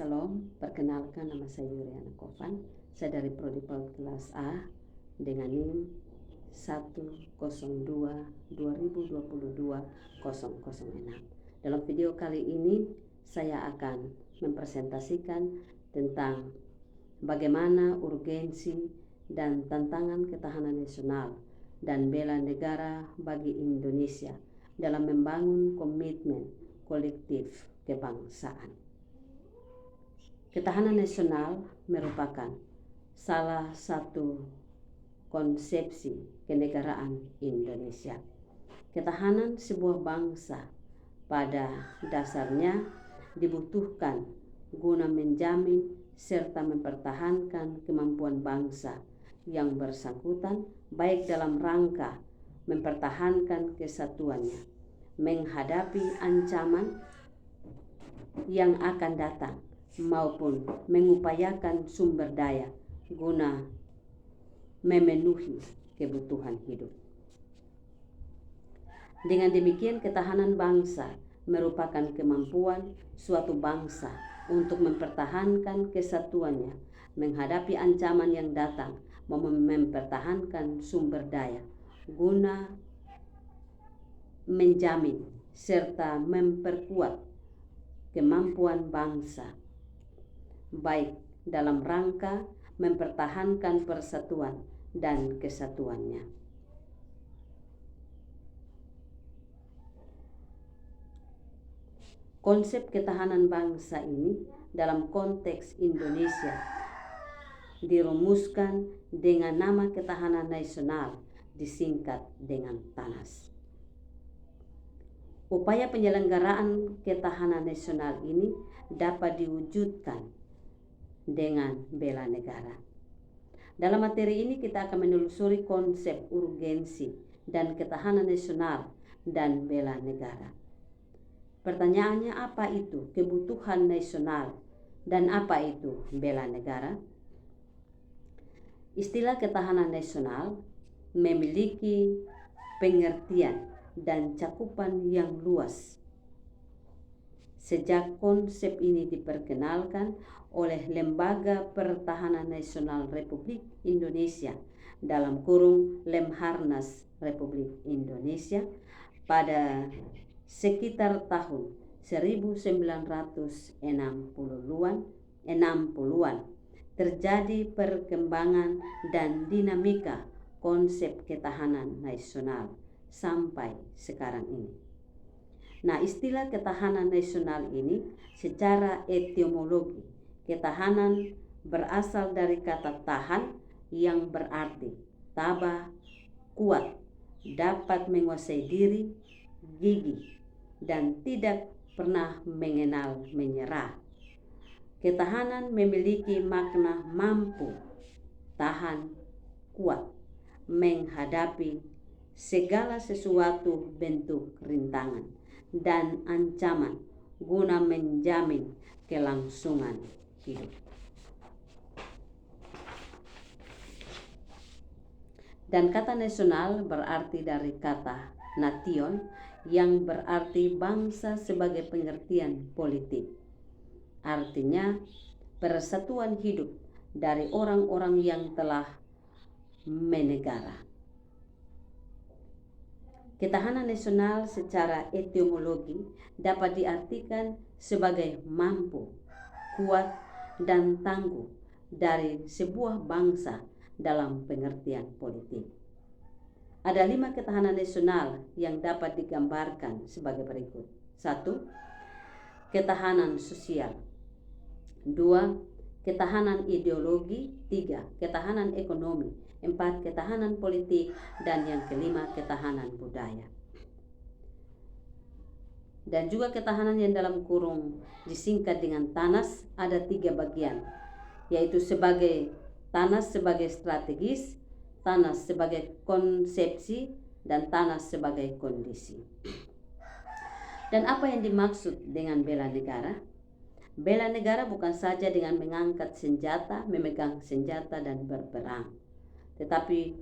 Salam, perkenalkan nama saya Yuriana Kofan. Saya dari Prodi PAUD kelas A dengan NIM 102-2022-006. Dalam video kali ini saya akan mempresentasikan tentang bagaimana urgensi dan tantangan ketahanan nasional dan bela negara bagi Indonesia dalam membangun komitmen kolektif kebangsaan. Ketahanan nasional merupakan salah satu konsepsi kenegaraan Indonesia. Ketahanan sebuah bangsa pada dasarnya dibutuhkan guna menjamin serta mempertahankan kemampuan bangsa yang bersangkutan, baik dalam rangka mempertahankan kesatuannya, menghadapi ancaman yang akan datang, maupun mengupayakan sumber daya guna memenuhi kebutuhan hidup. Dengan demikian, ketahanan bangsa merupakan kemampuan suatu bangsa untuk mempertahankan kesatuannya, menghadapi ancaman yang datang, mempertahankan sumber daya guna menjamin serta memperkuat kemampuan bangsa, baik dalam rangka mempertahankan persatuan dan kesatuannya. Konsep ketahanan bangsa ini dalam konteks Indonesia dirumuskan dengan nama ketahanan nasional, disingkat dengan TANAS. Upaya penyelenggaraan ketahanan nasional ini dapat diwujudkan dengan bela negara. Dalam materi ini kita akan menelusuri konsep urgensi dan ketahanan nasional dan bela negara. Pertanyaannya, apa itu kebutuhan nasional dan apa itu bela negara? Istilah ketahanan nasional memiliki pengertian dan cakupan yang luas. Sejak konsep ini diperkenalkan oleh Lembaga Pertahanan Nasional Republik Indonesia dalam kurung Lemharnas Republik Indonesia pada sekitar tahun 1960-an terjadi perkembangan dan dinamika konsep ketahanan nasional sampai sekarang ini. Nah, istilah ketahanan nasional ini secara etimologi, ketahanan berasal dari kata tahan yang berarti tabah, kuat, dapat menguasai diri, gigih, dan tidak pernah mengenal menyerah. Ketahanan memiliki makna mampu, tahan, kuat, menghadapi segala sesuatu bentuk rintangan dan ancaman guna menjamin kelangsungan hidup. Dan kata nasional berarti dari kata nation yang berarti bangsa sebagai pengertian politik. Artinya persatuan hidup dari orang-orang yang telah menegara. Ketahanan nasional secara etimologi dapat diartikan sebagai mampu, kuat, dan tangguh dari sebuah bangsa dalam pengertian politik. Ada 5 ketahanan nasional yang dapat digambarkan sebagai berikut. 1. Ketahanan sosial. 2. Ketahanan ideologi. 3. Ketahanan ekonomi. 4. Ketahanan politik. Dan yang kelima, ketahanan budaya. Dan juga ketahanan yang dalam kurung disingkat dengan TANAS ada 3 bagian, yaitu sebagai TANAS sebagai strategis, TANAS sebagai konsepsi, dan TANAS sebagai kondisi. Dan apa yang dimaksud dengan bela negara? Bela negara bukan saja dengan mengangkat senjata, memegang senjata, dan berperang. Tetapi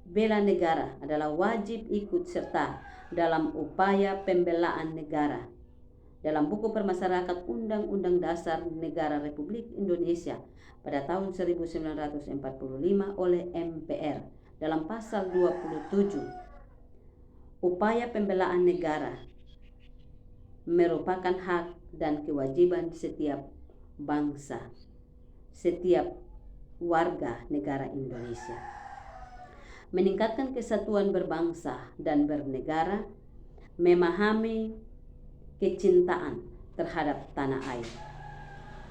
bela negara adalah wajib ikut serta dalam upaya pembelaan negara dalam buku Permasyarakat Undang-Undang Dasar Negara Republik Indonesia pada tahun 1945 oleh MPR dalam pasal 27. Upaya pembelaan negara merupakan hak dan kewajiban setiap bangsa, setiap warga negara Indonesia. Meningkatkan kesatuan berbangsa dan bernegara, memahami kecintaan terhadap tanah air.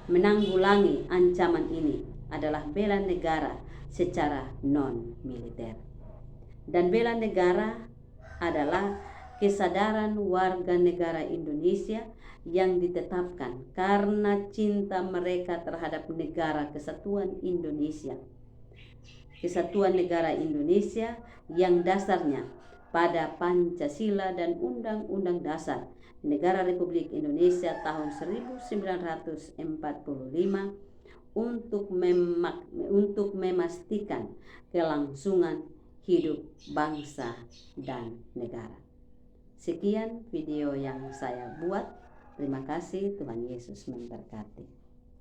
Menanggulangi ancaman ini adalah bela negara secara non-militer. Dan bela negara adalah kesadaran warga negara Indonesia yang ditetapkan karena cinta mereka terhadap negara kesatuan Indonesia. Kesatuan negara Indonesia yang dasarnya pada Pancasila dan Undang-Undang Dasar Negara Republik Indonesia tahun 1945 untuk memastikan kelangsungan hidup bangsa dan negara. Sekian video yang saya buat. Terima kasih, Tuhan Yesus memberkati.